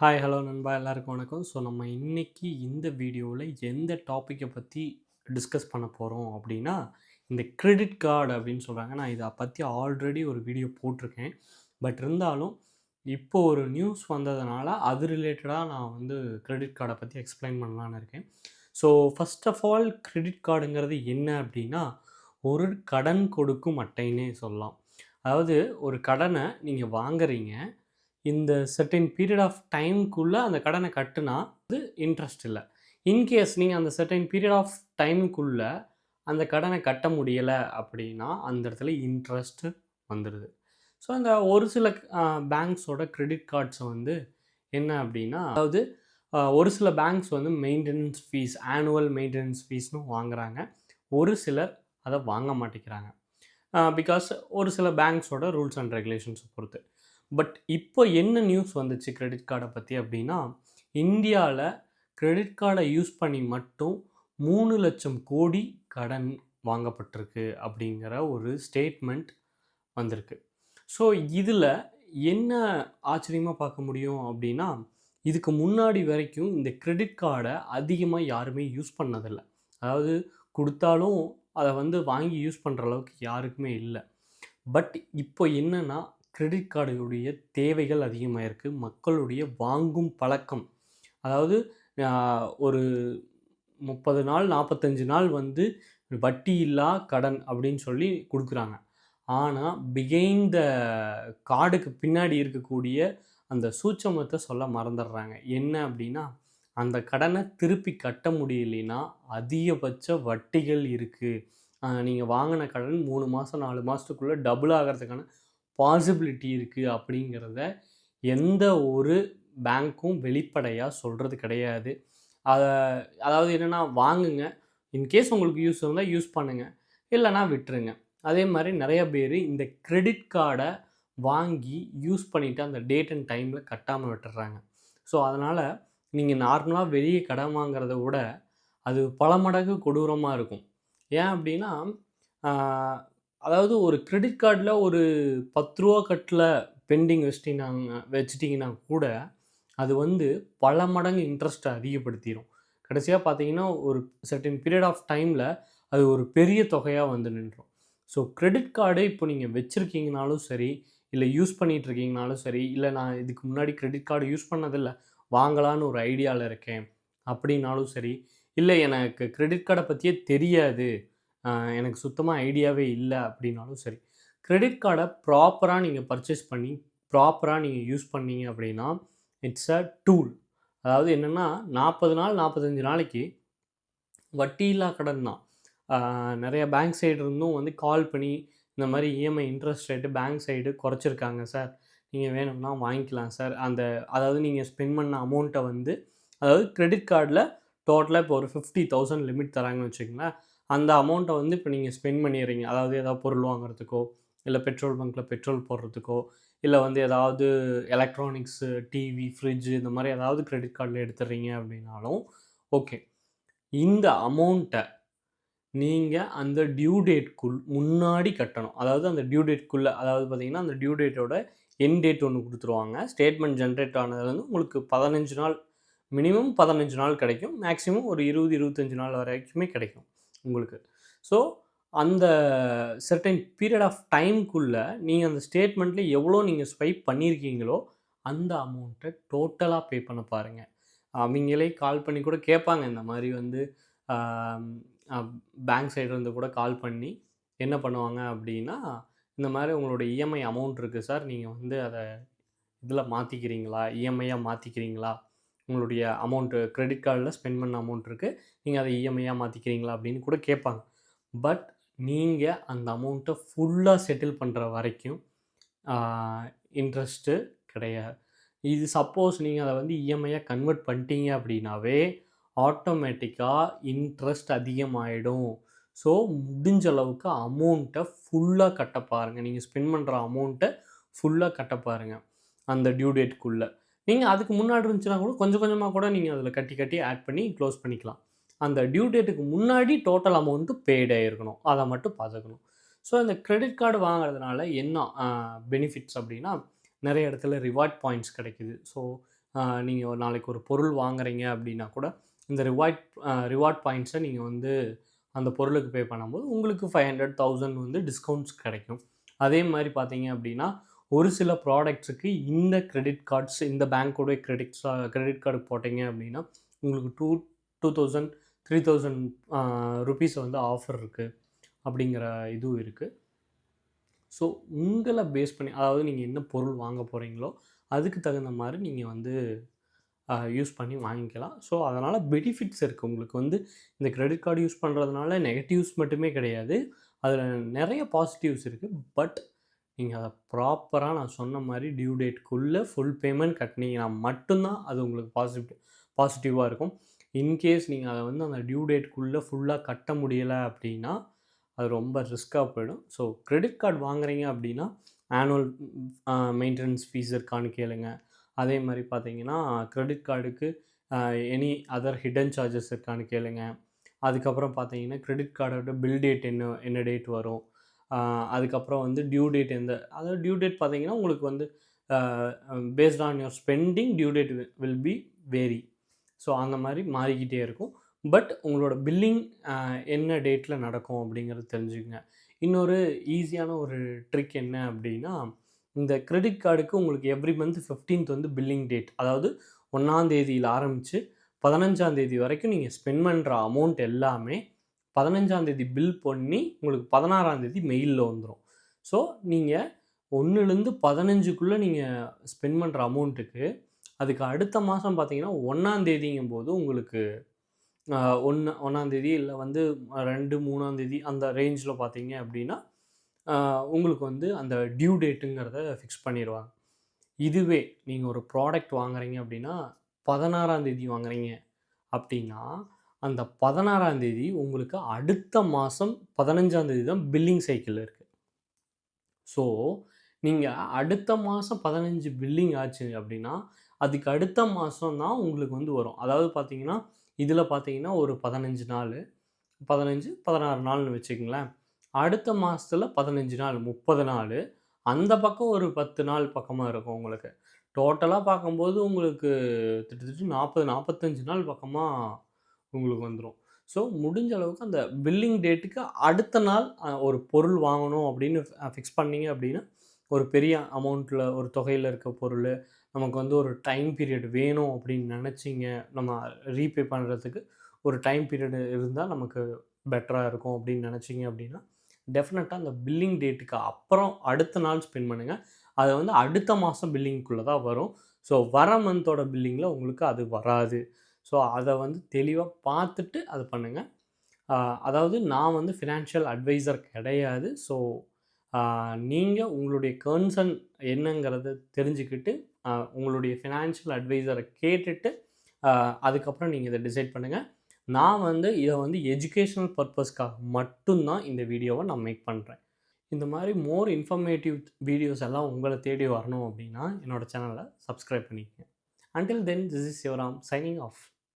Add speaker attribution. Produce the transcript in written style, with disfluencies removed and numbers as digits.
Speaker 1: Hi hello நண்பா எல்லாருக்கும் வணக்கம். ஸோ நம்ம இன்னைக்கு இந்த வீடியோவில் எந்த டாப்பிக்கை பற்றி டிஸ்கஸ் பண்ண போகிறோம் அப்படின்னா, இந்த கிரெடிட் கார்டு அப்படின்னு சொல்கிறாங்க. நான் இதை பற்றி ஆல்ரெடி ஒரு வீடியோ போட்டிருக்கேன். பட் இருந்தாலும் இப்போ ஒரு நியூஸ் வந்ததுனால அது ரிலேட்டடாக நான் வந்து கிரெடிட் கார்டை பற்றி எக்ஸ்பிளைன் பண்ணலான்னு இருக்கேன். So first of all credit கார்டுங்கிறது என்ன அப்படின்னா, ஒரு கடன் கொடுக்கும் அட்டைன்னே சொல்லலாம். அதாவது ஒரு கடனை நீங்கள் வாங்குறீங்க, இந்த செர்டைன் பீரியட் ஆஃப் டைம்க்குள்ள அந்த கடனை கட்டுனா அது இன்ட்ரெஸ்ட் இல்ல. இன்கேஸ் நீங்க அந்த செர்டைன் பீரியட் ஆஃப் டைம்க்குள்ள அந்த கடனை கட்ட முடியல அப்படின்னா, அந்த இடத்துல இன்ட்ரெஸ்ட் வந்துருது. ஸோ அந்த ஒரு சில பேங்க்ஸோட கிரெடிட் கார்ட்ஸ வந்து என்ன அப்படின்னா, அதாவது ஒரு சில பேங்க்ஸ் வந்து மெயின்டனன்ஸ் ஃபீஸ், ஆனுவல் மெயின்டனன்ஸ் ஃபீஸ்ன்னு வாங்குறாங்க. ஒரு சிலர் அத வாங்க மாட்டேங்கிறாங்க. பிகாஸ் ஒரு சில பேங்க்ஸோட ரூல்ஸ் அண்ட் ரெகுலேஷன்ஸ பொறுத்து. பட் இப்போ என்ன நியூஸ் வந்துச்சு கிரெடிட் கார்டை பற்றி அப்படின்னா, இந்தியாவில் கிரெடிட் கார்டை யூஸ் பண்ணி மட்டும் 3,00,000 கோடி கடன் வாங்கப்பட்டிருக்கு அப்படிங்கிற ஒரு ஸ்டேட்மெண்ட் வந்திருக்கு. ஸோ இதில் என்ன ஆச்சரியமாக பார்க்க முடியும் அப்படின்னா, இதுக்கு முன்னாடி வரைக்கும் இந்த கிரெடிட் கார்டை அதிகமாக யாருமே யூஸ் பண்ணதில்லை. அதாவது கொடுத்தாலும் அதை வந்து வாங்கி யூஸ் பண்ணுற அளவுக்கு யாருக்குமே இல்லை. பட் இப்போ என்னன்னா, கிரெடிட் கார்டுடைய தேவைகள் அதிகமாயிருக்கு. மக்களுடைய வாங்கும் பழக்கம். அதாவது ஒரு 30 நாள், 45 நாள் வந்து வட்டி இல்லா கடன் அப்படின்னு சொல்லி குடுக்குறாங்க. ஆனா, பிஹைண்ட் த கார்டுக்கு பின்னாடி இருக்கக்கூடிய அந்த சூட்சமத்த சொல்ல மறந்துடுறாங்க. என்ன அப்படின்னா, அந்த கடனை திருப்பி கட்ட முடியலைன்னா, அதிகபட்ச வட்டிகள் இருக்கு. நீங்க வாங்குன கடன் 3 மாசம், 4 மாசத்துக்குள்ள டபுள் ஆகறதுக்கான பாசிபிலிட்டி இருக்குது அப்படிங்கிறத எந்த ஒரு பேங்க்கும் வெளிப்படையா சொல்கிறது கிடையாது. அத அதாவது என்னன்னா, வாங்குங்க. இன்கேஸ் உங்களுக்கு யூஸ் இருந்தா யூஸ் பண்ணுங்க. இல்லன்னா விட்டுருங்க. அதே மாரி நெறைய பேரு இந்த கிரெடிட் கார்ட வாங்கி யூஸ் பண்ணிட்டு அந்த டேட் அண்ட் டைம்ல கட்டாம விட்டுர்றாங்க. ஸோ, அதனால நீங்க நார்மலா வெளிய கடன் வாங்குறத விட, அது பல மடங்கு கொடூரமா இருக்கும். ஏன் அப்டின்னா, ஆ அதாவது ஒரு கிரெடிட் கார்ட்ல ஒரு ரூ. 10 கட்டல பெண்டிங் வச்சுட்டீங்கன்னா கூட, அது வந்து பல மடங்கு இன்ட்ரெஸ்ட்ட அதிகப்படுத்திரும். கடைசியா பார்த்தீங்கன்னா, ஒரு செர்டைன் பீரியட் ஆஃப் டைம்ல அது ஒரு பெரிய தொகையா வந்து நின்றும். ஸோ கிரெடிட் கார்டு இப்போ நீங்க வச்சிருக்கீங்கனாலும் சரி, இல்ல யூஸ் பண்ணிட்டு இருக்கீங்கனாலும் சரி, இல்ல நான் இதுக்கு முன்னாடி கிரெடிட் கார்டு யூஸ் பண்ணதில்ல, வாங்கலான்னு ஒரு ஐடியால இருக்கேன் அப்படின்னாலும் சரி, இல்ல எனக்கு கிரெடிட் கார்ட பத்தியே தெரியாது, எனக்கு சுத்தமா ஐடியாவே இல்ல அப்படின்னாலும் சரி, கிரெடிட் கார்ட ப்ராப்பரா நீங்க பர்ச்சேஸ் பண்ணி, ப்ராப்பரா நீங்க யூஸ் பண்ணீங்க அப்படின்னா, இட்ஸ் அ டூல். அதாவது என்னன்னா, 40 நாள், 45 நாளைக்கு வட்டியில்லா கடன் தான். நெறைய பேங்க் சைடு இருந்தும் வந்து கால் பண்ணி, இந்த மாரி EMI interest rate bank side குறைச்சிருக்காங்க சார். நீங்க வேணும்னா வாங்கிக்கலாம் சார். அதாவது நீங்க ஸ்பெண்ட் பண்ண அமௌண்ட்ட வந்து அதாவது கிரெடிட் கார்ட்ல டோட்டலா இப்போ ஒரு 50,000 லிமிட் தராங்கன்னு வச்சுக்கங்களேன். அந்த அமௌண்ட்ட வந்து இப்ப நீங்க ஸ்பெண்ட் பண்ணிர்றீங்க. அதாவது ஏதாவது பொருள் வாங்குறதுக்கோ, இல்ல பெட்ரோல் பங்க்ல பெட்ரோல் போடுறதுக்கோ, இல்ல வந்து ஏதாவது எலக்ட்ரானிக்ஸு, டிவி, ஃப்ரிட்ஜ் இந்த மாரி ஏதாவது கிரெடிட் கார்ட்ல எடுத்துடுறீங்க அப்படின்னாலும், ஓகே. இந்த அமௌண்ட்ட நீங்க அந்த டியூ டேட்க்குள் முன்னாடி கட்டணும். அதாவது அந்த டியூ டேட்க்குள்ள அதாவது பார்த்தீங்கன்னா, அந்த டியூ டேட்டோட எண்ட் டேட் ஒண்ணு குடுத்துருவாங்க. ஸ்டேட்மெண்ட் ஜெனரேட் ஆனதுலேருந்து உங்களுக்கு 15 நாள் மினிமம் 15 நாள் கிடைக்கும். மேக்ஸிமம் ஒரு 20, 25 நாள் வரைக்குமே கிடைக்கும் உங்களுக்கு. ஸோ, அந்த செர்டைன் பீரியட் ஆஃப் டைம்க்குள்ள நீங்க அந்த ஸ்டேட்மெண்ட்ல எவ்வளோ நீங்க ஸ்வைப் பண்ணியிருக்கீங்களோ, அந்த அமௌண்ட்ட டோட்டலா பே பண்ண பாருங்க. அவிங்களே கால் பண்ணி கூட கேட்பாங்க. இந்த மாரி வந்து ஆம் அ பேங்க் சைடு இருந்து கூட கால் பண்ணி என்ன பண்ணுவாங்க அப்டின்னா, இந்த மாரி உங்களோட இஎம்ஐ அமௌண்ட் இருக்கு சார். நீங்க வந்து அத இதில மாத்திக்கிறீங்களா? இஎம்ஐயா மாத்திக்கிறீங்களா? உங்களுடைய அமௌண்ட் கிரெடிட் கார்ட்ல ஸ்பெண்ட் பண்ண அமௌண்ட் இருக்கு. நீங்க அத இஎம்ஐயா மாத்திக்கிறீங்களா? அப்டின்னு கூட கேட்பாங்க. பட் நீங்க அந்த அமௌண்ட்ட ஃபுல்லா செட்டில் பண்ற வரைக்கும் ஆ இன்ட்ரெஸ்ட்டு கிடையாது. இது சப்போஸ் நீங்க அத வந்து இஎம்ஐயா கன்வெர்ட் பண்ணிட்டீங்க அப்டின்னாவே, ஆட்டோமேட்டிக்கா இன்ட்ரெஸ்ட் அதிகமாயிடும். ஸோ, முடிஞ்ச அளவுக்கு அமௌண்ட்ட ஃபுல்லா கட்ட பாருங்க. நீங்க ஸ்பெண்ட் பண்ற அமௌண்ட்ட ஃபுல்லா கட்ட பாருங்க. அந்த டியூ டேட்க்குள்ள. நீங்க அதுக்கு முன்னாடி இருந்துச்சுன்னா கூட கொஞ்சம் கொஞ்சமா கூட நீங்க அதில கட்டி கட்டி ஆட் பண்ணி க்ளோஸ் பண்ணிக்கலாம். அந்த டியூ டேட்டுக்கு முன்னாடி டோட்டல் அமௌண்ட் பெய்ட் ஆயிருக்கணும். அத மட்டும் பார்த்துக்கணும். ஸோ, இந்த கிரெடிட் கார்டு வாங்குறதுனால என்ன பெனிஃபிட்ஸ் அப்டின்னா, நெறைய இடத்துல ரிவார்ட் பாயிண்ட்ஸ் கிடைக்குது. ஸோ, நீங்க ஒரு நாளைக்கு ஒரு பொருள் வாங்குறீங்க அப்படின்னா கூட, இந்த ரிவார்ட் பாயிண்ட்ஸ நீங்க வந்து அந்த பொருளுக்கு பே பண்ணும்போது, உங்களுக்கு 500, 1000 வந்து டிஸ்கவுண்ட்ஸ் கிடைக்கும். அதே மாரி பார்த்தீங்க அப்படின்னா, ஒரு சில ப்ராடக்ட்ஸுக்கு இந்த கிரெடிட் கார்ட்ஸ் இந்த பேங்கோட கிரெடிட் கார்டு போட்டீங்க அப்படின்னா, உங்களுக்கு 2000, 3000 ரூப்பீஸ் வந்து ஆஃபர் இருக்கு. அப்படிங்கிற இதுவும் இருக்கு. ஸோ உங்கள பேஸ் பண்ணி அதாவது நீங்க என்ன பொருள் வாங்க போறீங்களோ, அதுக்கு தகுந்த மாரி நீங்க வந்து யூஸ் பண்ணி வாங்கிக்கலாம். ஸோ அதனால பெனிஃபிட்ஸ் இருக்கு. உங்களுக்கு வந்து இந்த கிரெடிட் கார்டு யூஸ் பண்றதுனால நெகட்டிவ்ஸ் மட்டுமே கிடையாது. அதில நெறைய பாசிட்டிவ்ஸ் இருக்கு. பட் நீங்க அத ப்ராப்பரா நான் சொன்ன மாரி டியூ டேட்க்குள்ள ஃபுல் பேமெண்ட் கட்டுனீங்கன்னா மட்டும் தான் அது உங்களுக்கு பாசிட்டிவா இருக்கும். இன்கேஸ் நீங்க அத வந்து அந்த டியூ டேட்க்குள்ள ஃபுல்லா கட்ட முடியல அப்டின்னா, அது ரொம்ப ரிஸ்க்கா போயிடும். ஸோ கிரெடிட் கார்டு வாங்குறீங்க அப்டின்னா, ஆனுவல் மெயின்டனன்ஸ் ஃபீஸ் இருக்கான்னு கேளுங்க. அதே மாரி பார்த்தீங்கன்னா, கிரெடிட் கார்டுக்கு அ எனி அதர் ஹிடன் சார்ஜஸ் இருக்கான்னு கேளுங்க. அதுக்கப்புறம் பார்த்தீங்கன்னா, கிரெடிட் கார்டோட பில் டேட் என்ன என்ன டேட் வரும்? அ அதுக்கப்புறம் வந்து டியூ டேட் அதாவது டியூ டேட் பார்த்தீங்கன்னா, உங்களுக்கு வந்து uh based on your spending due date will be vary. So அந்த மாரி மாறிக்கிட்டே இருக்கும். பட் உங்களோட பில்லிங் அ என்ன டேட்ல நடக்கும் அப்படிங்கிறது தெரிஞ்சுக்கங்க. இன்னொரு ஈஸியான ஒரு ட்ரிக் என்ன அப்படின்னா, இந்த கிரெடிட் கார்டுக்கு உங்களுக்கு எவ்ரி மந்த் 15த் வந்து பில்லிங் டேட். அதாவது 1ஆம் தேதியில ஆரம்பிச்சு 15ஆம் தேதி வரைக்கும் நீங்க ஸ்பெண்ட் பண்ற அமௌண்ட் எல்லாமே 15ஆம் தேதி பில் பண்ணி உங்களுக்கு 16ஆம் தேதி மெயில்ல வந்துரும். ஸோ நீங்க 1லேருந்து 15க்குள்ள நீங்க ஸ்பெண்ட் பண்ற அமௌண்ட்டுக்கு, அதுக்கு அடுத்த மாசம் பார்த்தீங்கன்னா 1ஆம் தேதிங்கும்போது உங்களுக்கு 1ஆம் தேதி இல்ல வந்து 2, 3ஆம் தேதி அந்த ரேஞ்ச்ல பார்த்தீங்க அப்டின்னா, அ உங்களுக்கு வந்து அந்த டியூ டேட்டுங்கிறத ஃபிக்ஸ் பண்ணிருவாங்க. இதுவே நீங்க ஒரு ப்ராடக்ட் வாங்குறீங்க அப்டின்னா, 16ஆம் தேதி வாங்குறீங்க அப்டின்னா, அந்த 16ஆம் தேதி உங்களுக்கு அடுத்த மாசம் 15ஆம் தேதி தான் பில்லிங் சைக்கிள் இருக்கு. ஸோ, நீங்க அடுத்த மாசம் 15 பில்லிங் ஆச்சு அப்டின்னா, அதுக்கு அடுத்த மாசம் தான் உங்களுக்கு வந்து வரும். அதாவது பார்த்தீங்கன்னா, இதில பார்த்தீங்கன்னா ஒரு 15 நாளு, 15, 16 நாள்னு வச்சுக்கங்களேன். அடுத்த மாசத்துல 15 நாள், 30 நாளு. அந்த பக்கம் ஒரு 10 நாள் பக்கமா இருக்கும் உங்களுக்கு. டோட்டலா பார்க்கும்போது உங்களுக்கு கிட்டத்தட்ட 40, 45 நாள் பக்கமா உங்களுக்கு வந்துரும். ஸோ, முடிஞ்ச அளவுக்கு அந்த பில்லிங் டேட்டுக்கு அடுத்த நாள் ஒரு பொருள் வாங்கணும் அப்படின்னு ஃபிக்ஸ் பண்ணீங்க அப்படின்னா, ஒரு பெரிய அமௌண்ட்ல ஒரு தொகையில இருக்க பொருளு, நமக்கு வந்து ஒரு டைம் பீரியட் வேணும் அப்படின்னு நெனச்சீங்க, நம்ம ரீபே பண்றதுக்கு ஒரு டைம் பீரியட் இருந்தா நமக்கு பெட்டரா இருக்கும் அப்படின்னு நெனச்சீங்க அப்படின்னா, டெஃபினட்டா அந்த பில்லிங் டேட்டுக்கு அப்புறம் அடுத்த நாள் ஸ்பெண்ட் பண்ணுங்க. அது வந்து அடுத்த மாசம் பில்லிங்க்குள்ள தான் வரும். ஸோ, வர மந்தோட பில்லிங்ல உங்களுக்கு அது வராது. ஸோ, அத வந்து தெளிவா பார்த்துட்டு அது பண்ணுங்க. அ அதாவது நான் வந்து ஃபினான்ஷியல் அட்வைசர் கிடையாது. ஸோ, அ நீங்க உங்களுடைய கன்சர்ன் என்னங்கிறத தெரிஞ்சுக்கிட்டு, உங்களுடைய ஃபினான்ஷியல் அட்வைசர கேட்டுட்டு, அ அதுக்கப்புறம் நீங்க இத டிசைட் பண்ணுங்க. நான் வந்து இத வந்து எஜுகேஷனல் பர்ப்பஸ்க்காக மட்டும் தான் இந்த வீடியோவ நான் மேக் பண்றேன். இந்த மாரி மோர் இன்ஃபர்மேட்டிவ் வீடியோஸ் எல்லாம் உங்கள தேடி வரணும் அப்டின்னா, என்னோட சேனல சப்ஸ்கிரைப் பண்ணிக்கங்க. Until then this is Sivaram signing off.